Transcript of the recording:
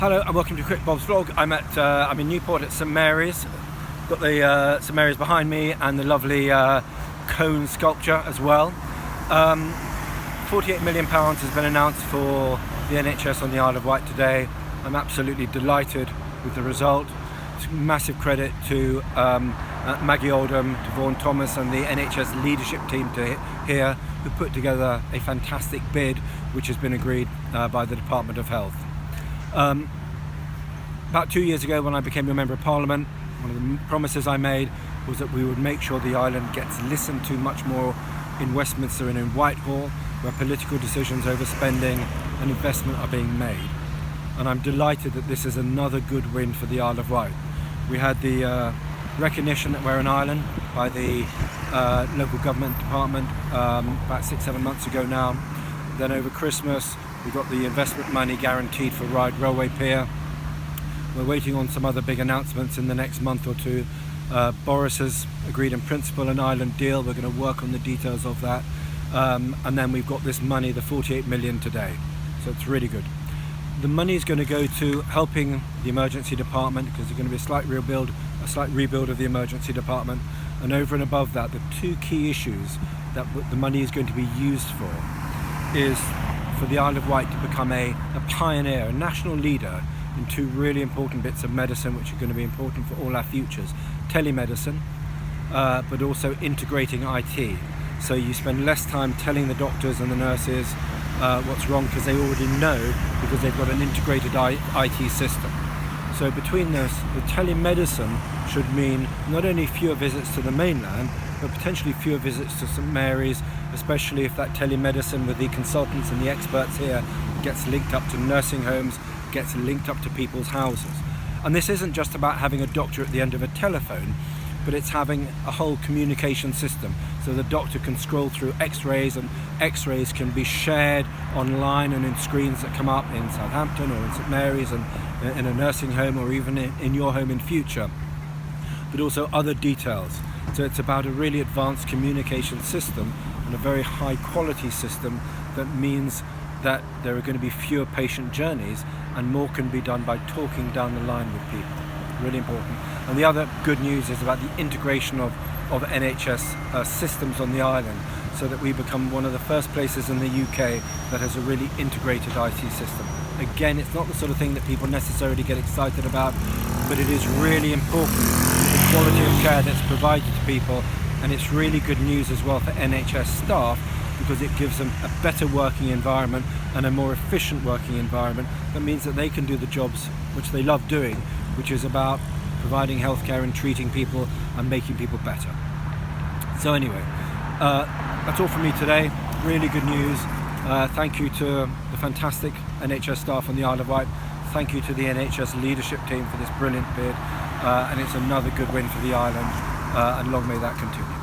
Hello and welcome to Quick Bob's vlog. I'm in Newport at St Mary's. Got the St Mary's behind me and the lovely cone sculpture as well. £48 million has been announced for the NHS on the Isle of Wight today. I'm absolutely delighted with the result. It's massive credit to Maggie Oldham, to Vaughan Thomas and the NHS leadership team here who put together a fantastic bid which has been agreed by the Department of Health. About 2 years ago, when I became a Member of Parliament, one of the promises I made was that we would make sure the island gets listened to much more in Westminster and in Whitehall, where political decisions over spending and investment are being made. And I'm delighted that this is another good win for the Isle of Wight. We had the recognition that we're an island by the local government department about 6-7 months ago now. Then over Christmas, we got the investment money guaranteed for Ryde Railway Pier. We're waiting on some other big announcements in the next month or two. Boris has agreed in principle an island deal. We're going to work on the details of that. And then we've got this money, the 48 million today. So it's really good. The money is going to go to helping the emergency department because there's going to be a slight rebuild of the emergency department. And over and above that, the two key issues that the money is going to be used for is for the Isle of Wight to become a pioneer, a national leader in two really important bits of medicine which are going to be important for all our futures. Telemedicine, but also integrating IT. So you spend less time telling the doctors and the nurses what's wrong because they already know because they've got an integrated IT system. So between this, the telemedicine should mean not only fewer visits to the mainland, but potentially fewer visits to St Mary's, especially if that telemedicine with the consultants and the experts here gets linked up to nursing homes, gets linked up to people's houses. And this isn't just about having a doctor at the end of a telephone, but it's having a whole communication system. So the doctor can scroll through x-rays and x-rays can be shared online and in screens that come up in Southampton or in St Mary's and in a nursing home or even in your home in future, but also other details. So it's about a really advanced communication system and a very high quality system that means that there are going to be fewer patient journeys and more can be done by talking down the line with people. Really important. And the other good news is about the integration of NHS systems on the island so that we become one of the first places in the UK that has a really integrated IT system. Again, it's not the sort of thing that people necessarily get excited about, but it is really important, the quality of care that's provided to people, and it's really good news as well for NHS staff because it gives them a better working environment and a more efficient working environment that means that they can do the jobs which they love doing, which is about providing healthcare and treating people and making people better. So anyway, that's all from me today. Really good news. Thank you to the fantastic NHS staff on the Isle of Wight. Thank you to the NHS leadership team for this brilliant bid. And it's another good win for the island, and long may that continue.